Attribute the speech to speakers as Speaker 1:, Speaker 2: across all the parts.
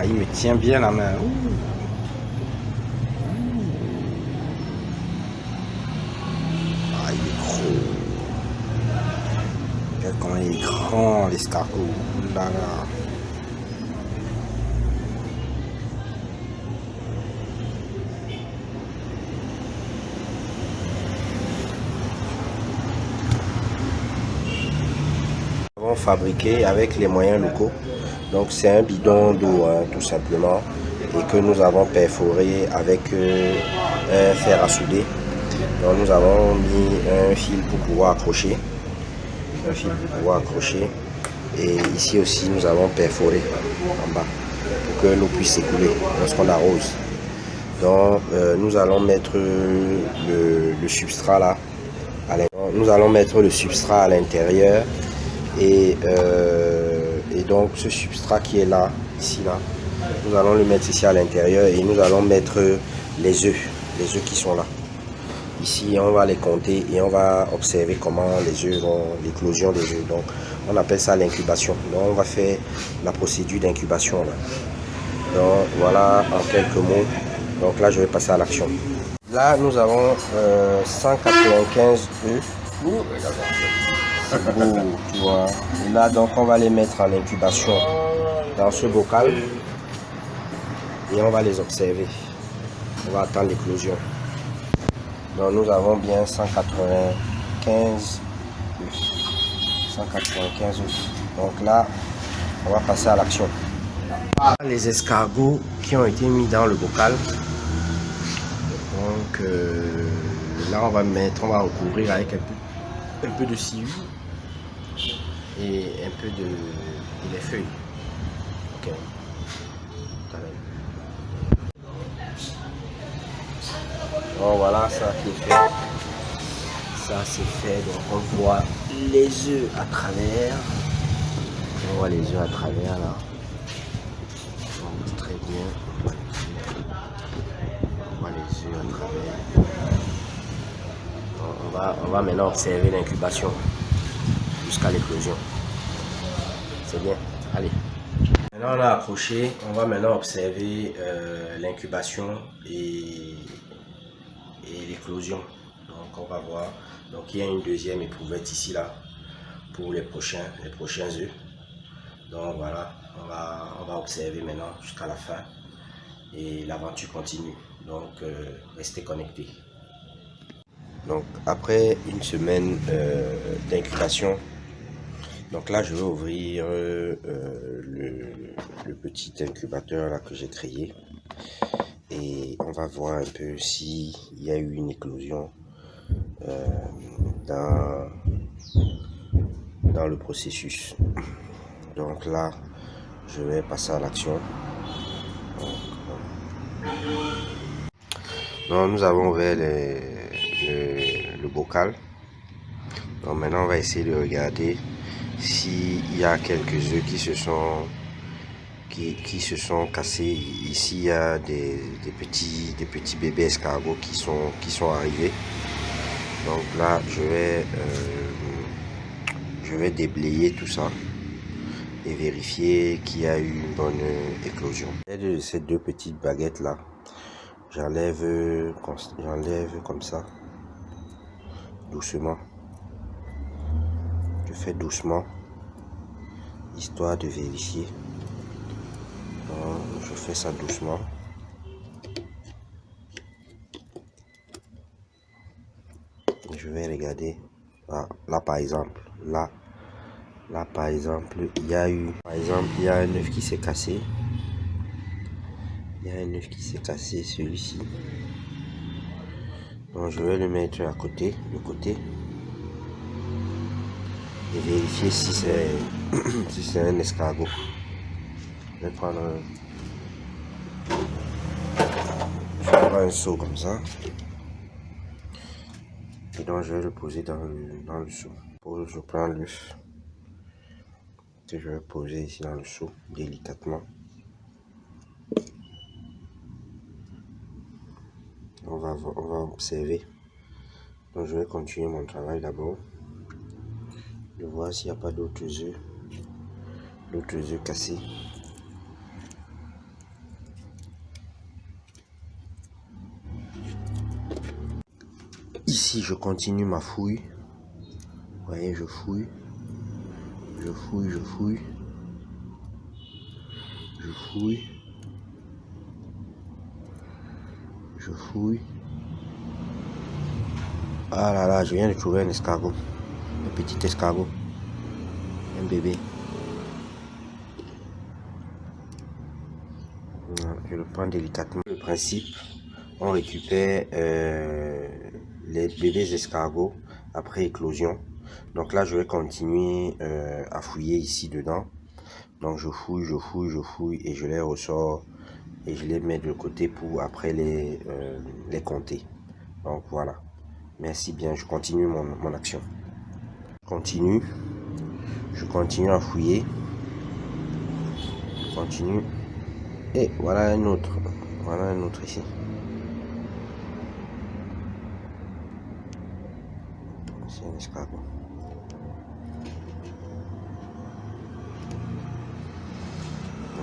Speaker 1: il me tient bien la main. Ah, il est gros. Regarde comment il est grand, l'escargot. Là, là. Nous avons fabriqué avec les moyens locaux. Donc c'est un bidon d'eau hein, tout simplement et que nous avons perforé avec un fer à souder. Donc nous avons mis un fil pour pouvoir accrocher. Et ici aussi nous avons perforé en bas pour que l'eau puisse s'écouler lorsqu'on arrose. Donc nous allons mettre le substrat là. Nous allons mettre le substrat à l'intérieur et donc ce substrat qui est là, ici là, nous allons le mettre ici à l'intérieur et nous allons mettre les œufs qui sont là. Ici on va les compter et on va observer comment les œufs vont, l'éclosion des œufs. Donc on appelle ça l'incubation. Donc on va faire la procédure d'incubation là. Donc voilà en quelques mots. Donc là je vais passer à l'action. Là nous avons 195 œufs. C'est beau, tu vois. Et là donc on va les mettre en incubation dans ce bocal et on va les observer. On va attendre l'éclosion. Donc nous avons bien 195 œufs. 195 œufs. Donc là on va passer à l'action. Les escargots qui ont été mis dans le bocal. Donc là on va recouvrir avec un peu de sciure et un peu de les feuilles. Ok. Bon voilà ça qui est fait. Ça c'est fait. Donc on voit les œufs à travers. On voit les œufs à travers là. Donc très bien. On voit les œufs à travers. On va maintenant observer l'incubation jusqu'à l'éclosion. C'est bien. Allez. Maintenant on a accroché. On va maintenant observer l'incubation et l'éclosion. Donc on va voir. Donc il y a une deuxième éprouvette ici là pour les prochains œufs. Donc voilà, on va observer maintenant jusqu'à la fin et l'aventure continue. Donc restez connectés. Donc après une semaine d'incubation, donc là je vais ouvrir le petit incubateur là que j'ai créé et on va voir un peu s'il y a eu une éclosion dans le processus. Donc là je vais passer à l'action. Donc nous avons ouvert le bocal. Donc maintenant on va essayer de regarder s'il y a quelques œufs qui se sont cassés. Ici il y a des petits bébés escargots qui sont arrivés. Donc là je vais déblayer tout ça et vérifier qu'il y a eu une bonne éclosion. De ces deux petites baguettes là, j'enlève comme ça, doucement. Je fais doucement, histoire de vérifier. Donc, je fais ça doucement. Je vais regarder. Ah, là par exemple, là par exemple, il y a un œuf qui s'est cassé. Il y a un œuf qui s'est cassé, celui-ci. Donc je vais le mettre à côté, de côté. Et vérifier si c'est un escargot. Je vais prendre un seau comme ça. Et donc je vais le poser dans le seau. Je prends l'œuf que je vais poser ici dans le seau délicatement. On va observer. Donc je vais continuer mon travail d'abord. De voir s'il n'y a pas d'autres œufs cassés. ici, je continue ma fouille. Vous voyez, je fouille. Je fouille, je fouille. Je fouille. Je fouille. Ah là là, je viens de trouver un escargot. Un petit escargot. Un bébé. Je le prends délicatement. Le principe, on récupère les bébés escargots après éclosion. Donc là, je vais continuer à fouiller ici dedans. Donc je fouille, je fouille, je fouille et je les ressors et je les mets de côté pour après les compter. Donc voilà. Merci bien, je continue mon action. Je continue à fouiller. Je continue. Et voilà un autre. Voilà un autre ici. C'est un escargot.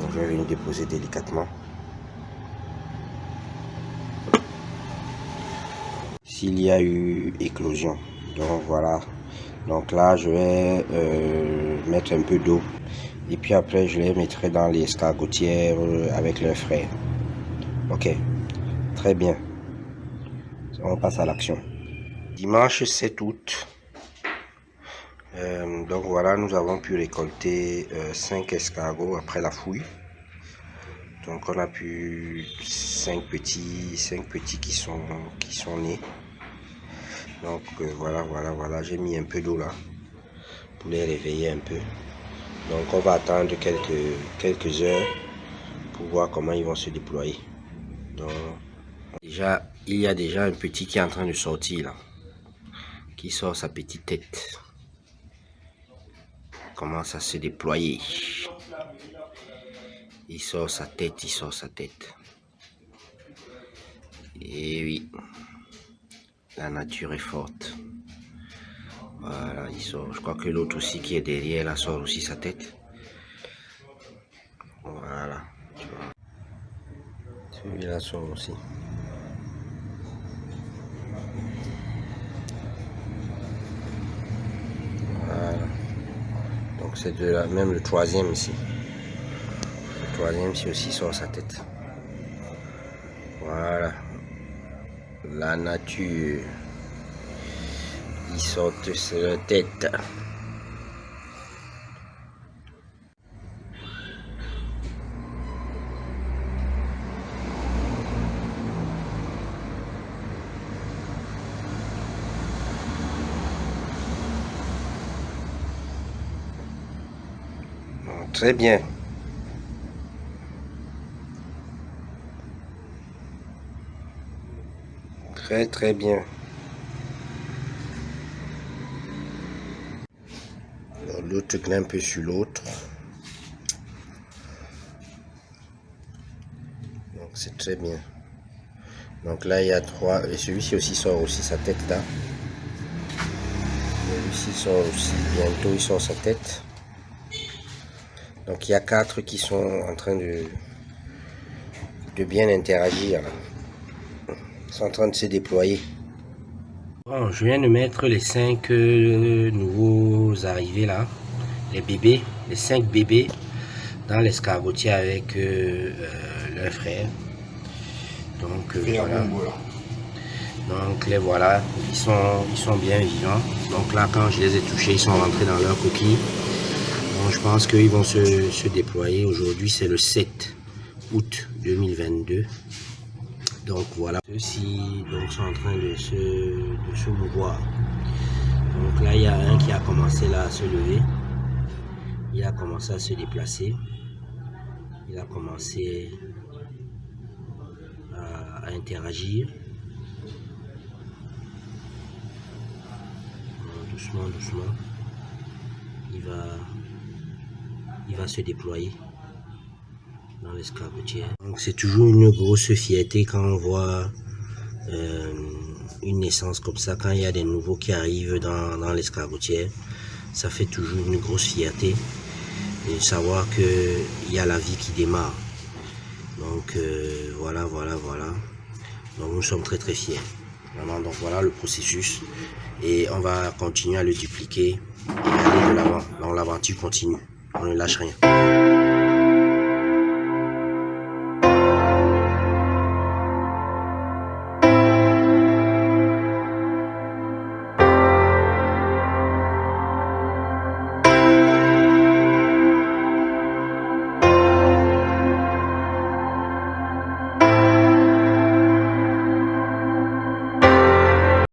Speaker 1: Donc je vais venir déposer délicatement. S'il y a eu éclosion. Donc voilà. Donc là, je vais mettre un peu d'eau. Et puis après, je les mettrai dans les escargotières avec leurs frères. Ok. Très bien. On passe à l'action. Dimanche 7 août. Donc voilà, nous avons pu récolter 5 escargots après la fouille. Donc on a pu 5 petits qui sont nés. Donc voilà, j'ai mis un peu d'eau là pour les réveiller un peu. Donc on va attendre quelques heures pour voir comment ils vont se déployer. Donc déjà, il y a déjà un petit qui est en train de sortir là, qui sort sa petite tête. Commence à se déployer. Il sort sa tête, il sort sa tête. Et oui, la nature est forte. Voilà, il sort. Je crois que l'autre aussi qui est derrière là sort aussi sa tête. Voilà. Celui-là sort aussi. Voilà. Donc c'est de là, même le troisième ici. Le troisième ici aussi sort sa tête. Voilà. La nature. Ils sortent sur la tête. Très bien. Très bien. L'autre grimpe sur l'autre. Donc c'est très bien. Donc là il y a 3. Et celui-ci aussi sort aussi sa tête là. Celui-ci sort aussi. Bientôt il sort sa tête. Donc il y a 4 qui sont en train de bien interagir là. Ils sont en train de se déployer. Bon, je viens de mettre les 5 nouveaux arrivés là, les bébés, les 5 bébés dans l'escargotier avec leurs frères. Donc voilà. Donc les voilà, ils sont bien vivants. Donc là quand je les ai touchés, ils sont rentrés dans leur coquille. Donc je pense qu'ils vont se déployer. Aujourd'hui c'est le 7 août 2022. Donc voilà, ceux-ci sont en train de se mouvoir. Donc là, il y a un qui a commencé là à se lever. Il a commencé à se déplacer. Il a commencé à interagir. Doucement, doucement. Il va se déployer dans l'escargotière. Donc c'est toujours une grosse fierté quand on voit une naissance comme ça, quand il y a des nouveaux qui arrivent dans l'escargotière. Ça fait toujours une grosse fierté de savoir qu'il y a la vie qui démarre. Donc voilà. Donc nous sommes très fiers. Vraiment, donc voilà le processus. Et on va continuer à le dupliquer et aller de l'avant. Donc l'aventure continue. On ne lâche rien.